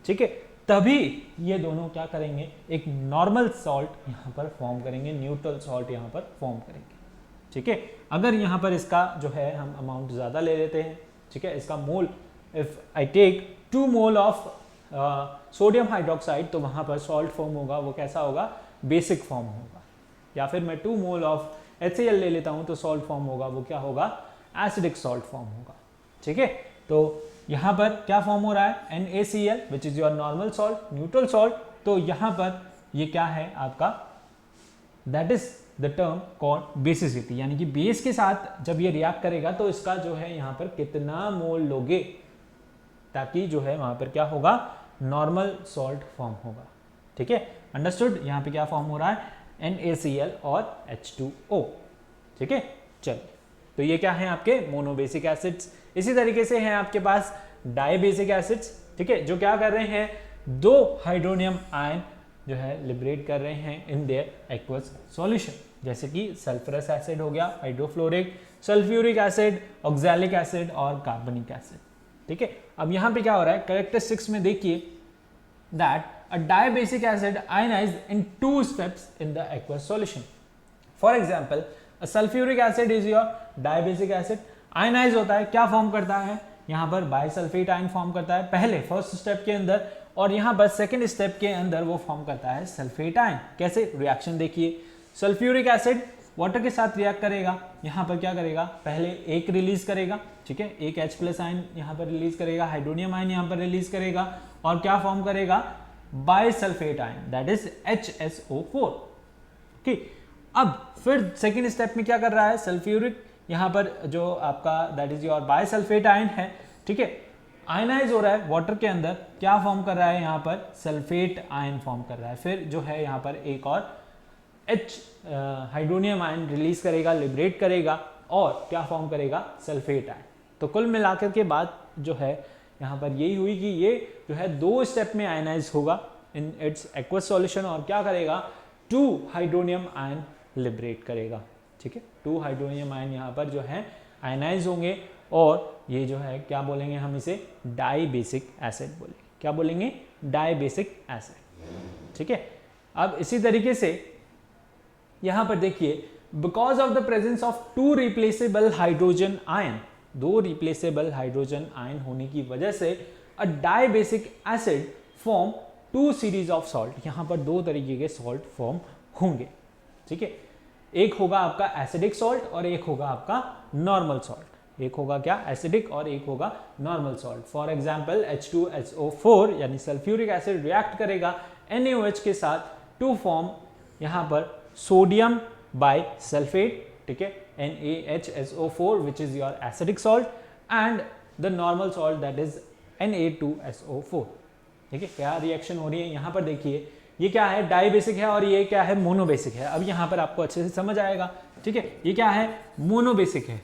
ठीक है, तभी ये दोनों क्या करेंगे, एक नॉर्मल सॉल्ट यहां पर फॉर्म करेंगे, न्यूट्रल सॉल्ट यहां पर फॉर्म करेंगे। ठीक है, अगर यहां पर इसका जो है हम अमाउंट ज्यादा ले लेते हैं, ठीक है, इसका mole, if I take 2 mole of sodium hydroxide, तो वहां पर सॉल्ट फॉर्म होगा, वो कैसा होगा, बेसिक फॉर्म होगा। या फिर मैं 2 मोल ऑफ HCl ले लेता हूं तो सॉल्ट फॉर्म होगा, वो क्या होगा, एसिडिक सॉल्ट फॉर्म होगा। ठीक है, तो यहां पर क्या फॉर्म हो रहा है, NaCl which is your normal salt, neutral salt. तो यहां पर ये क्या है आपका, that is the term called basicity, यानी कि बेस के साथ जब ये रिएक्ट करेगा तो इसका जो है यहाँ पर कितना मोल लोगे, ताकि जो है वहां पर क्या होगा, नॉर्मल सॉल्ट फॉर्म होगा। ठीक है, अंडरस्टूड। यहाँ पे क्या फॉर्म हो रहा है, NaCl और H2O। ठीक है, चलिए, तो ये क्या है, आपके मोनोबेसिक एसिड्स। इसी तरीके से हैं आपके पास डाइबेसिक एसिड्स। ठीक है, जो क्या कर रहे हैं, 2 हाइड्रोनियम आयन जो है लिबरेट कर रहे हैं इन देयर एक्वस सॉल्यूशन, जैसे कि सल्फरस एसिड हो गया, hydrofluoric, sulphuric acid, oxalic acid और कार्बनिक एसिड। ठीक है, अब यहाँ पे क्या हो रहा है, कैरेक्टरिस्टिक्स में देखिए, that a dibasic acid ionise in 2 steps in the aqueous solution. For example a sulphuric acid is your dibasic acid, ionise होता है, क्या फॉर्म करता है, यहाँ पर बाइसल्फेट आयन फॉर्म करता है पहले फर्स्ट स्टेप के अंदर, और यहाँ पर सेकंड स्टेप के अंदर वो फॉर्म करता है सल्फेट आयन। कैसे, रिएक्शन देखिए, सल्फ्यूरिक एसिड वाटर के साथ रिएक्ट करेगा, यहाँ पर क्या करेगा, पहले एक रिलीज करेगा। ठीक है, एक H+ आयन यहाँ पर रिलीज करेगा, हाइड्रोनियम आयन यहाँ पर रिलीज करेगा, और क्या फॉर्म करेगा, bisulphate ion, that is HSO4। ठीक, अब फिर सेकेंड स्टेप में क्या कर रहा है, सल्फ्यूरिक यहाँ पर जो आपका that is your bisulphate ion है। ठीक है, आयनाइज हो रहा है वाटर के अंदर, क्या फॉर्म कर रहा है, यहाँ पर सल्फेट आयन फॉर्म कर रहा है। फिर जो है यहाँ पर एक और हाइड्रोनियम आयन रिलीज करेगा, लिबरेट करेगा, और क्या फॉर्म करेगा, सल्फेट आयन। तो कुल मिलाकर के बात जो है यहाँ पर यही हुई कि ये जो है 2 स्टेप में आयनाइज होगा इन इट्स एक्वस सॉल्यूशन, और क्या करेगा, 2 हाइड्रोनियम आयन लिबरेट करेगा। ठीक है, 2 हाइड्रोनियम आयन यहाँ पर जो है आयनाइज होंगे और ये जो है क्या बोलेंगे हम इसे डाई बेसिक एसिड बोलेंगे। क्या बोलेंगे? Dibasic acid. ठीक है, अब इसी तरीके से यहाँ पर देखिए because of the presence of 2 replaceable hydrogen ion, 2 replaceable hydrogen ion होने की वजह से a dibasic acid form 2 series of salt. यहाँ पर 2 तरीके के सॉल्ट फॉर्म होंगे। ठीक है, एक होगा आपका एसिडिक सॉल्ट और एक होगा आपका नॉर्मल सॉल्ट। एक होगा क्या? एसिडिक और एक होगा normal salt. For example H2SO4 यानी सल्फ्यूरिक एसिड रिएक्ट करेगा NaOH के साथ टू फॉर्म यहाँ पर सोडियम बाय सल्फेट। ठीक है, NaHSO4 which is your acidic salt and the normal salt that is Na2SO4। ठीक है, क्या रिएक्शन हो रही है यहाँ पर देखिए, ये क्या है? डाई बेसिक है और ये क्या है? मोनोबेसिक है। अब यहाँ पर आपको अच्छे से समझ आएगा। ठीक है, ये क्या है? मोनोबेसिक है।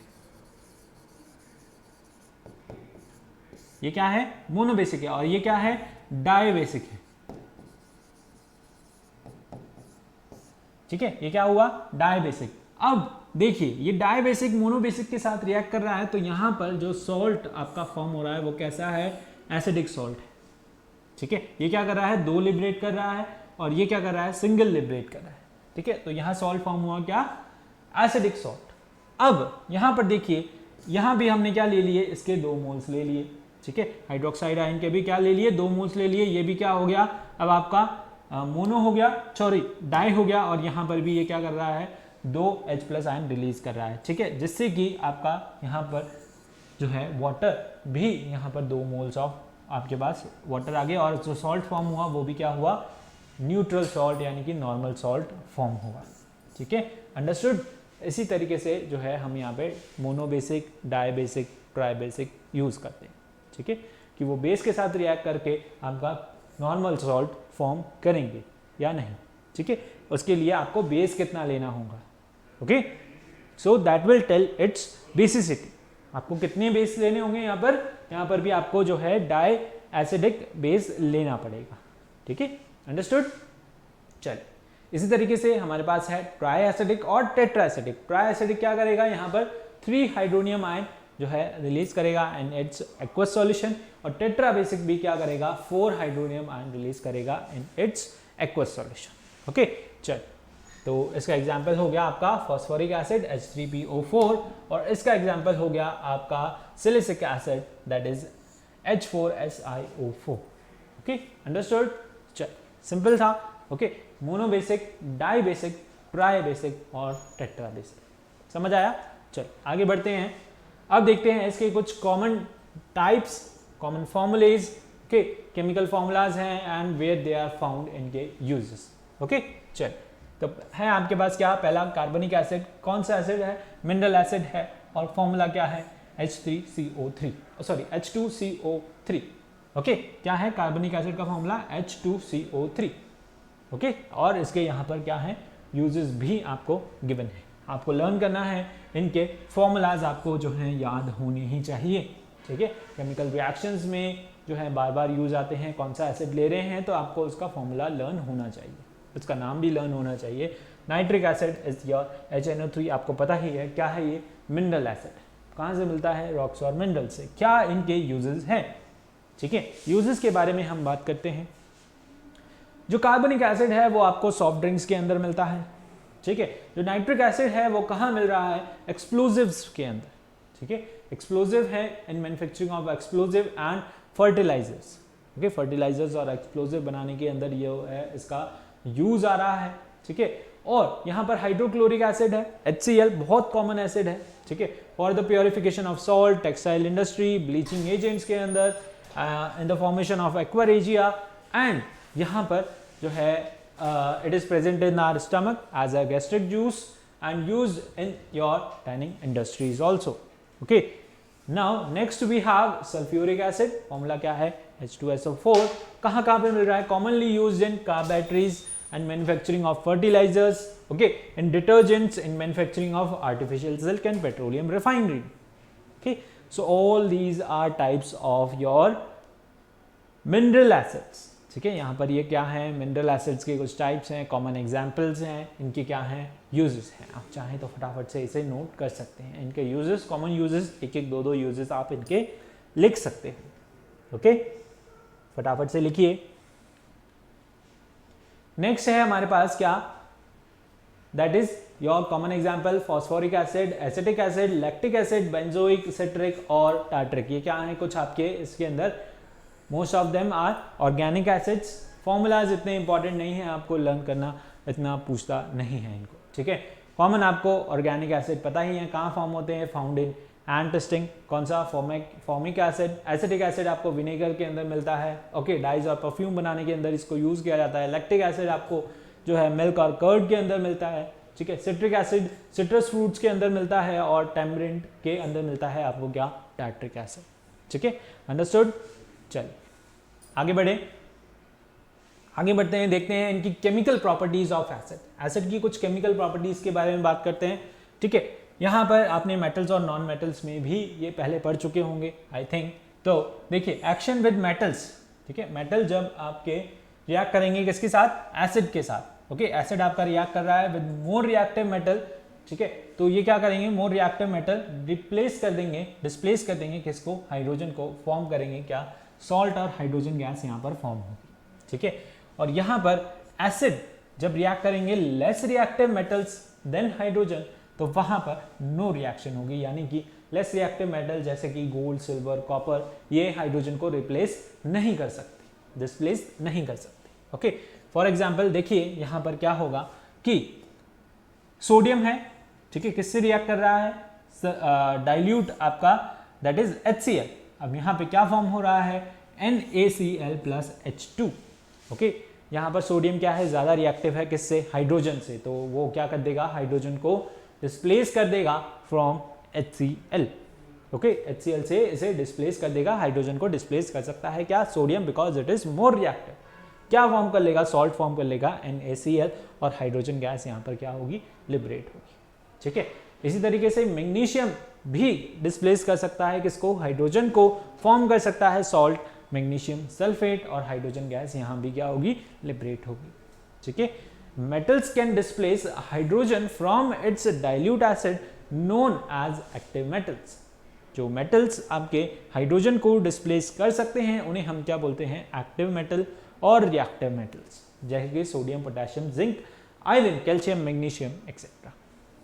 ये क्या है? मोनोबेसिक है। और ये क्या है? डाई बेसिक है। ठीक है, ये क्या हुआ? Dibasic. अब देखिए ये डाई बेसिक मोनोबेसिक के साथ रिएक्ट कर रहा है तो यहाँ पर जो सॉल्ट आपका फॉर्म हो रहा है वो कैसा है? एसिडिक सॉल्ट है। ठीक है, ये क्या कर रहा है? 2 लिबरेट कर रहा है और ये क्या कर रहा है? सिंगल लिबरेट कर रहा है। ठीक है, तो यहाँ सॉल्ट फॉर्म हुआ क्या? Acidic salt. अब यहाँ पर देखिए, यहाँ भी हमने क्या ले लिए? इसके 2 मोल्स ले लिए। ठीक है, हाइड्रोक्साइड आयन के भी क्या ले लिए? 2 मोल्स ले लिए। ये भी क्या हो गया? अब आपका मोनो हो गया, सॉरी डाई हो गया। और यहाँ पर भी ये क्या कर रहा है? 2 H+ आयन रिलीज कर रहा है। ठीक है, जिससे कि आपका यहाँ पर जो है वाटर भी यहाँ पर 2 मोल्स ऑफ आपके पास वाटर आ गया और जो सॉल्ट फॉर्म हुआ वो भी क्या हुआ? न्यूट्रल सॉल्ट यानी कि नॉर्मल सॉल्ट फॉर्म हुआ। ठीक है, अंडरस्टूड। इसी तरीके से जो है हम यहाँ पे monobasic, dibasic, tribasic use करते हैं। ठीक है, कि वो बेस के साथ रिएक्ट करके आपका नॉर्मल सॉल्ट फॉर्म करेंगे या नहीं। ठीक है, उसके लिए आपको बेस कितना लेना होगा। Okay, so that will tell its basicity. आपको कितने बेस लेने होंगे यहाँ पर भी आपको जो है डाई एसिडिक बेस लेना पड़ेगा। ठीक है, अंडरस्टूड। चलिए, इसी तरीके से हमारे पास है ट्राई एसिडिक और टेट्रा एसिडिक। ट्राई एसिडिक क्या करेगा? यहाँ पर 3 हाइड्रोनियम आयन जो है रिलीज करेगा इन इट्स एक्वस सॉल्यूशन और टेट्रा बेसिक भी क्या करेगा? 4 हाइड्रोनियम आयन रिलीज करेगा in its aqueous solution. Okay, चल, तो इसका एग्जाम्पल हो गया आपका फॉस्फोरिक एसिड H3PO4 और इसका एग्जाम्पल हो गया आपका silicic acid that is H4SiO4। Okay, understood. चल, सिंपल था। Okay, monobasic, dibasic, tribasic और टेट्रा बेसिक। समझ आया? चल आगे बढ़ते हैं। अब देखते हैं इसके कुछ common types, common formulae. Okay, chemical formulas हैं and where they are found इनके यूजेस। ओके, चल, तो है आपके पास क्या? पहला कार्बनिक एसिड। कौन सा एसिड है? मिनरल एसिड है और फॉर्मूला क्या है? H3CO3, sorry H2CO3। ओके, क्या है कार्बनिक एसिड का फॉर्मूला? H2CO3। ओके, और इसके यहाँ पर क्या है? यूजेस भी आपको गिवन है। आपको लर्न करना है, इनके फॉर्मूलाज आपको जो है याद होने ही चाहिए। ठीक है, केमिकल रिएक्शंस में जो है बार बार यूज आते हैं। कौन सा एसिड ले रहे हैं तो आपको उसका फॉर्मूला लर्न होना चाहिए, उसका नाम भी लर्न होना चाहिए। Nitric acid is your HNO3। आपको पता ही है क्या है ये? Mineral acid. कहाँ से मिलता है? रॉक्स और मिनरल से। क्या इनके यूजेस हैं? ठीक है, यूजेस के बारे में हम बात करते हैं। जो कार्बनिक एसिड है वो आपको सॉफ्ट ड्रिंक्स के अंदर मिलता है। ठीक है, जो नाइट्रिक एसिड है वो कहाँ मिल रहा है? एक्सप्लोजिव्स के अंदर। ठीक है, एक्सप्लोजिव है in manufacturing of explosive and fertilisers. Okay, fertilisers और एक्सप्लोजिव बनाने के अंदर ये है इसका यूज आ रहा है। ठीक है, और यहाँ पर हाइड्रोक्लोरिक एसिड है HCl, बहुत कॉमन एसिड है। ठीक है, for the purification of salt, textile industry, bleaching agents के अंदर, in the formation of aqua regia and यहाँ पर जो है it is present in our stomach as a gastric juice and used in your tanning industries also. Okay, now next we have sulfuric acid. Formula क्या है? H2SO4। कहाँ पे मिल रहा है? commonly used in car batteries and manufacturing of fertilizers. Okay, in detergents, in manufacturing of artificial silk and petroleum refinery. Okay, so all these are types of your mineral acids. ठीक है। यहाँ पर ये क्या है, मिनरल एसिड्स के कुछ types हैं, कॉमन एग्जांपल्स हैं, इनके क्या हैं, यूजेस हैं। आप चाहें तो फटाफट से इसे नोट कर सकते हैं। इनके यूजेस, कॉमन यूजेस, एक एक दो दो यूजेस आप इनके लिख सकते हैं। ओके, फटाफट से लिखिए। नेक्स्ट है हमारे पास क्या, that is your common example phosphoric acid, acetic acid, lactic acid, benzoic, citric और टार्ट्रिक। ये क्या है, कुछ आपके इसके अंदर most of them are organic acids. Formulas इतने इंपॉर्टेंट नहीं है, आपको लर्न करना इतना पूछता नहीं है इनको, ठीक है। कॉमन आपको ऑर्गेनिक एसिड पता ही है कहाँ फॉर्म होते हैं, फाउंड इन एंटिस्टिंग, कौन सा, फॉर्मिक एसिड। एसिटिक एसिड आपको विनेगर के अंदर मिलता है, ओके, डाइज और परफ्यूम बनाने के अंदर इसको यूज किया जाता है। लैक्टिक एसिड आपको जो है मिल्क और कर्ड के अंदर मिलता है, ठीक है। सिट्रिक एसिड सिट्रस फ्रूट्स के अंदर मिलता है, और टैमरिंड के अंदर मिलता है आपको क्या, टार्ट्रिक एसिड, ठीक है। अंडरस्टूड। चलिए आगे बढ़े, आगे बढ़ते हैं, देखते हैं इनकी chemical properties of acid. Acid की कुछ केमिकल प्रॉपर्टीज के बारे में बात करते हैं, ठीक है। यहाँ पर आपने मेटल्स और नॉन मेटल्स में भी ये पहले पढ़ चुके होंगे आई थिंक। तो देखिए एक्शन विद मेटल्स, ठीक है। मेटल जब आपके रिएक्ट करेंगे किसके साथ, एसिड के साथ, ओके। एसिड आपका रिएक्ट कर रहा है विद मोर रिएक्टिव मेटल, ठीक है। तो ये क्या करेंगे, मोर रिएक्टिव मेटल रिप्लेस कर देंगे, डिस्प्लेस कर देंगे किसको, हाइड्रोजन को, फॉर्म करेंगे क्या, सॉल्ट और हाइड्रोजन गैस यहाँ पर फॉर्म होगी, ठीक है। और यहाँ पर एसिड जब रिएक्ट करेंगे less reactive metals than hydrogen, तो वहां पर नो रिएक्शन होगी, यानी कि लेस रिएक्टिव मेटल जैसे कि गोल्ड, सिल्वर, कॉपर, ये हाइड्रोजन को रिप्लेस नहीं कर सकते, डिस्प्लेस नहीं कर सकते, ओके। फॉर एग्जांपल देखिए यहाँ पर क्या होगा कि सोडियम है, ठीक है, किससे रिएक्ट कर रहा है, डाइल्यूट आपका दैट इज HCl। अब यहाँ पे क्या फॉर्म हो रहा है, NaCl प्लस H2, ओके। यहाँ पर सोडियम क्या है, ज्यादा रिएक्टिव है किससे, हाइड्रोजन से, तो वो क्या कर देगा, हाइड्रोजन को डिस्प्लेस कर देगा फ्रॉम HCl, ओके। HCl से इसे डिस्प्लेस कर देगा, हाइड्रोजन को डिस्प्लेस कर सकता है क्या, sodium, because it is more reactive. क्या फॉर्म कर लेगा, सॉल्ट फॉर्म कर लेगा NaCl, और हाइड्रोजन गैस यहाँ पर क्या होगी, लिबरेट होगी, ठीक है। इसी तरीके से मैग्नीशियम भी डिस्प्लेस कर सकता है किसको, हाइड्रोजन को, फॉर्म कर सकता है सॉल्ट मैग्नीशियम सल्फेट, और हाइड्रोजन गैस यहाँ भी क्या होगी, लिबरेट होगी, ठीक है। Metals can displace hydrogen from its dilute acid known as active metals. जो मेटल्स आपके हाइड्रोजन को डिस्प्लेस कर सकते हैं उन्हें हम क्या बोलते हैं, एक्टिव मेटल और रिएक्टिव मेटल्स, जैसे कि sodium, potassium, zinc, iron, calcium, magnesium etcetera,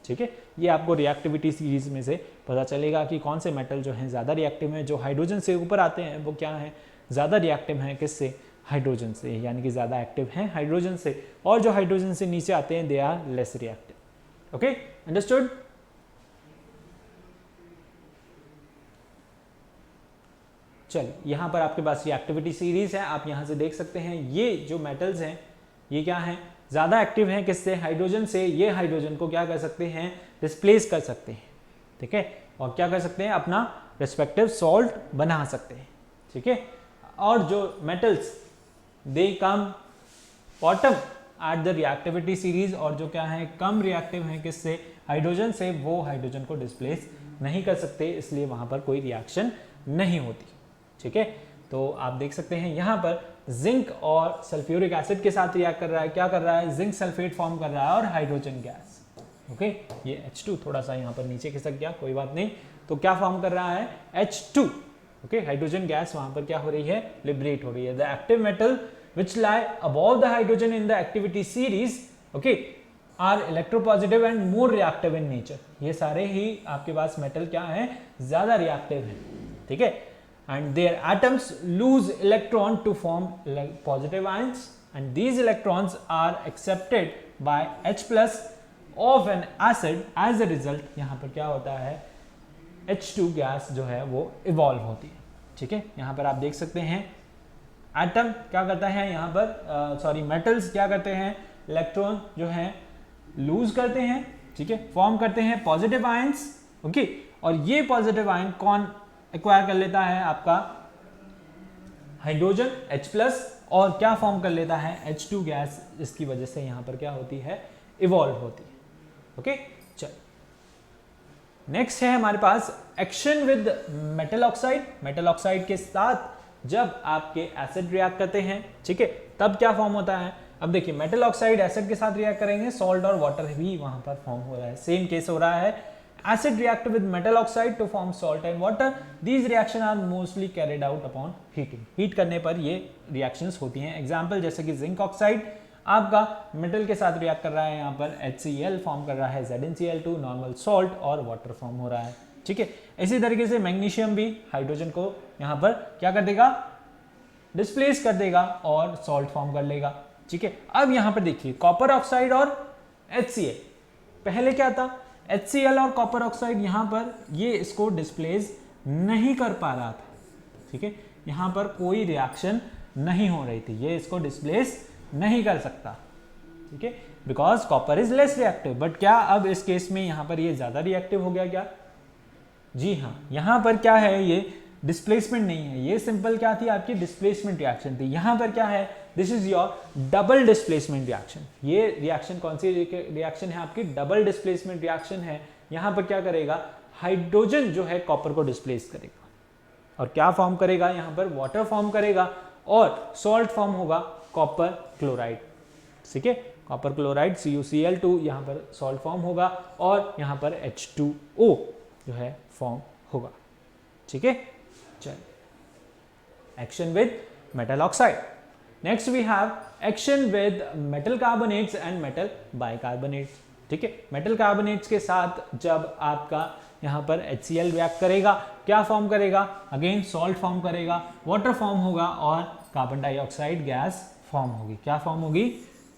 ठीक है। ये आपको रिएक्टिविटी सीरीज में से पता चलेगा कि कौन से मेटल जो हैं ज़्यादा रिएक्टिव हैं, जो हाइड्रोजन से ऊपर आते हैं वो क्या है, ज़्यादा रिएक्टिव हैं किससे, हाइड्रोजन से, यानी कि ज़्यादा एक्टिव हैं हाइड्रोजन से, और जो हाइड्रोजन से नीचे आते हैं they are less reactive, okay. Understood. चलिए यहाँ पर आपके पास रिएक्टिविटी सीरीज है, आप यहाँ से देख सकते हैं ये जो मेटल्स हैं ये क्या है, ज्यादा एक्टिव हैं किससे, हाइड्रोजन से। ये हाइड्रोजन को क्या कर सकते हैं, डिस्प्लेस कर सकते हैं, ठीक है, और क्या कर सकते हैं, अपना रिस्पेक्टिव सॉल्ट बना सकते हैं, ठीक है। और जो metals they come bottom at the reactivity series, और जो क्या है, कम रिएक्टिव हैं किससे, हाइड्रोजन से, वो हाइड्रोजन को डिस्प्लेस नहीं कर सकते, इसलिए वहां पर कोई रिएक्शन नहीं होती, ठीक है। तो आप देख सकते हैं यहाँ पर जिंक और सल्फ्यूरिक एसिड के साथ रिएक्ट कर रहा है, क्या कर रहा है, जिंक सल्फेट फॉर्म कर रहा है और हाइड्रोजन गैस, ओके। ये H2 थोड़ा सा यहाँ पर नीचे खिसक गया, कोई बात नहीं। तो क्या फॉर्म कर रहा है, H2, ओके। हाइड्रोजन गैस वहां पर क्या हो रही है, लिबरेट हो रही है। The active metal which lie above the hydrogen in the activity series, okay, are electropositive and more reactive in nature. ये सारे ही आपके पास मेटल क्या है, ज्यादा रिएक्टिव है, ठीक है। And their atoms lose electron to form positive ions, and these electrons are accepted by H plus of an acid. As a result, यहाँ पर क्या होता है, H2 गैस जो है वो इवॉल्व होती है, ठीक है। यहाँ पर आप देख सकते हैं एटम क्या करता है, यहाँ पर सॉरी मेटल्स क्या करते हैं, इलेक्ट्रॉन जो है लूज करते हैं, ठीक है, फॉर्म करते हैं पॉजिटिव आयंस, ओके। और ये पॉजिटिव आयन कौन एक्वायर कर लेता है, आपका हाइड्रोजन H प्लस, और क्या फॉर्म कर लेता है, H2 गैस, इसकी वजह से यहां पर क्या होती है, इवॉल्व होती है, ओके। चल नेक्स्ट है हमारे पास action with metal oxide. Metal oxide के साथ जब आपके एसिड रिएक्ट करते हैं, ठीक है, तब क्या फॉर्म होता है। अब देखिए मेटल ऑक्साइड एसिड के साथ रिएक्ट करेंगे, सॉल्ट और वाटर भी वहां पर फॉर्म हो रहा है। सेम केस हो रहा है, acid react with metal oxide to form salt and water. These reaction are mostly carried out upon heating. Heat करने पर ये रिएक्शंस होती हैं। एग्जांपल जैसे कि जिंक ऑक्साइड आपका मेटल के साथ रिएक्ट कर रहा है, यहाँ पर HCl फॉर्म कर रहा है, ZnCl2 नॉर्मल सॉल्ट और वाटर फॉर्म हो रहा है, ठीक है। इसी तरीके से मैग्नीशियम भी हाइड्रोजन को यहाँ पर क्या कर देगा, डिस्प्लेस कर देगा और सॉल्ट फॉर्म कर लेगा, ठीक है। अब यहाँ पर देखिए कॉपर ऑक्साइड और HCl, पहले क्या था, HCl और कॉपर ऑक्साइड यहाँ पर ये इसको डिस्प्लेस नहीं कर पा रहा था, ठीक है, यहाँ पर कोई रिएक्शन नहीं हो रही थी, ये इसको डिस्प्लेस नहीं कर सकता, ठीक है, because copper is less reactive. But क्या अब इस केस में यहाँ पर ये ज्यादा रिएक्टिव हो गया क्या, जी हाँ, यहाँ पर क्या है, ये डिस्प्लेसमेंट नहीं है, ये सिंपल क्या थी, आपकी डिस्प्लेसमेंट रिएक्शन थी। यहाँ पर क्या है, this is your double displacement reaction. ये रिएक्शन कौन सी रिएक्शन है, आपकी डबल डिस्प्लेसमेंट रिएक्शन है। यहाँ पर क्या करेगा, हाइड्रोजन जो है कॉपर को डिस्प्लेस करेगा और क्या फॉर्म करेगा, यहाँ पर वाटर फॉर्म करेगा और सॉल्ट फॉर्म होगा कॉपर क्लोराइड, ठीक है, कॉपर क्लोराइड CuCl2, यहाँ पर सॉल्ट फॉर्म होगा और यहाँ पर H2O जो है फॉर्म होगा, ठीक है। चलिए, action with metal oxide. Next we have action with metal carbonates and metal bicarbonates, ठीक है। मेटल कार्बोनेट्स के साथ जब आपका यहाँ पर HCl रिएक्ट करेगा, क्या फॉर्म करेगा, अगेन सॉल्ट फॉर्म करेगा, वाटर फॉर्म होगा और कार्बन डाइऑक्साइड गैस फॉर्म होगी। क्या फॉर्म होगी,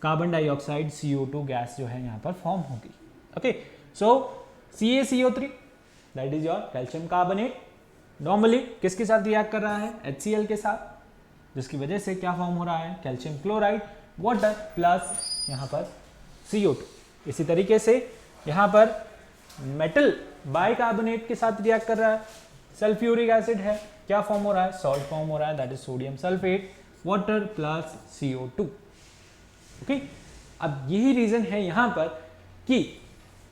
कार्बन डाइऑक्साइड CO2 गैस जो है यहाँ पर फॉर्म होगी, okay. So CaCO3 that is your calcium carbonate, normally किसके साथ रिएक्ट कर रहा है, HCl के साथ, जिसकी वजह से क्या फॉर्म हो रहा है, कैल्शियम क्लोराइड, वाटर प्लस यहाँ पर CO2। इसी तरीके से यहाँ पर मेटल बाइकार्बोनेट के साथ रिएक्ट कर रहा है, सल्फ्यूरिक एसिड है, क्या फॉर्म हो रहा है, सॉल्ट फॉर्म हो रहा है, that is sodium sulphate, water plus CO2, okay. अब यही रीजन है यहाँ पर कि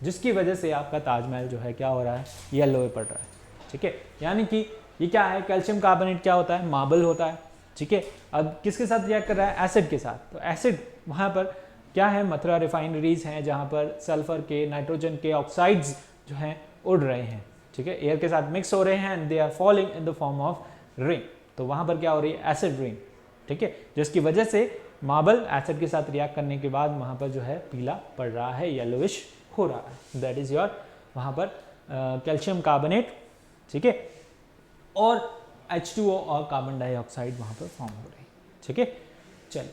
जिसकी वजह से आपका ताजमहल जो है क्या हो रहा है, येलो में पड़ रहा है, ठीक है। यानी कि ये क्या है, कैल्शियम कार्बोनेट क्या होता है, मार्बल होता है, ठीक है। अब किसके साथ रिएक्ट कर रहा है, एसिड के साथ, तो एसिड वहाँ पर क्या है, मथुरा रिफाइनरीज हैं जहाँ पर सल्फर के, नाइट्रोजन के ऑक्साइड्स जो हैं उड़ रहे हैं, ठीक है, एयर के साथ मिक्स हो रहे हैं and they are falling in the form of rain. तो वहाँ पर क्या हो रही है, एसिड रेन, ठीक है, जिसकी वजह से मार्बल एसिड के साथ रिएक्ट करने के बाद वहाँ पर जो है पीला पड़ रहा है, येलोइश हो रहा है, दैट इज योर वहाँ पर कैल्शियम कार्बोनेट, ठीक है, और H2O और कार्बन डाइऑक्साइड वहाँ पर फॉर्म हो रही है, ठीक है। चलिए,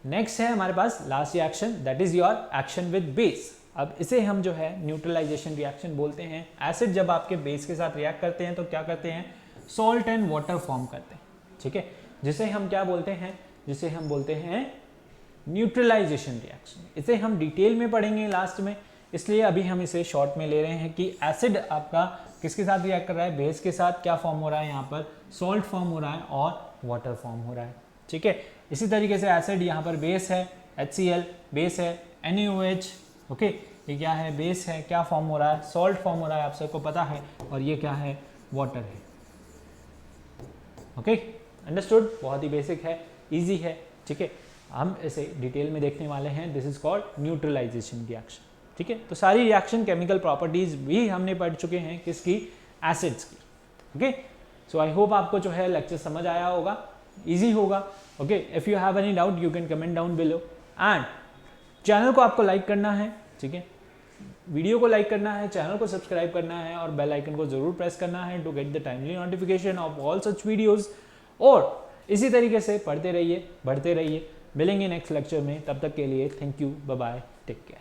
नेक्स्ट है हमारे पास last reaction, that is your action with base. अब इसे हम जो है न्यूट्रलाइजेशन रिएक्शन बोलते हैं। एसिड जब आपके बेस के साथ रिएक्ट करते हैं तो क्या करते हैं, सॉल्ट एंड वाटर फॉर्म करते हैं, ठीक है, जिसे हम क्या बोलते हैं, जिसे हम बोलते हैं न्यूट्रलाइजेशन रिएक्शन। इसे हम डिटेल में पढ़ेंगे लास्ट में, इसलिए अभी हम इसे शॉर्ट में ले रहे हैं कि एसिड आपका किसके साथ रिएक्ट कर रहा है, बेस के साथ, क्या फॉर्म हो रहा है, यहाँ पर सॉल्ट फॉर्म हो रहा है और वाटर फॉर्म हो रहा है, ठीक है। इसी तरीके से एसिड यहाँ पर बेस है, HCl बेस है, NaOH, ओके, ये क्या है, बेस है, क्या फॉर्म हो रहा है, सॉल्ट फॉर्म हो रहा है, आप सबको पता है, और ये क्या है, वाटर है, ओके, अंडरस्टूड। बहुत ही बेसिक है, इजी है, ठीक है, हम इसे डिटेल में देखने वाले हैं। This is called neutralisation reaction, ठीक है। तो सारी रिएक्शन केमिकल प्रॉपर्टीज भी हमने पढ़ चुके हैं, किसकी, एसिड्स की, ओके। सो आई होप आपको जो है लेक्चर समझ आया होगा, इजी होगा, okay. If you have any doubt you can comment down below and channel को आपको लाइक करना है, ठीक है, वीडियो को लाइक करना है, चैनल को सब्सक्राइब करना है और बेल आइकन को जरूर प्रेस करना है to get the timely notification of all such videos. और इसी तरीके से पढ़ते रहिए, बढ़ते रहिए, मिलेंगे नेक्स्ट लेक्चर में, तब तक के लिए thank you, bye bye, take care.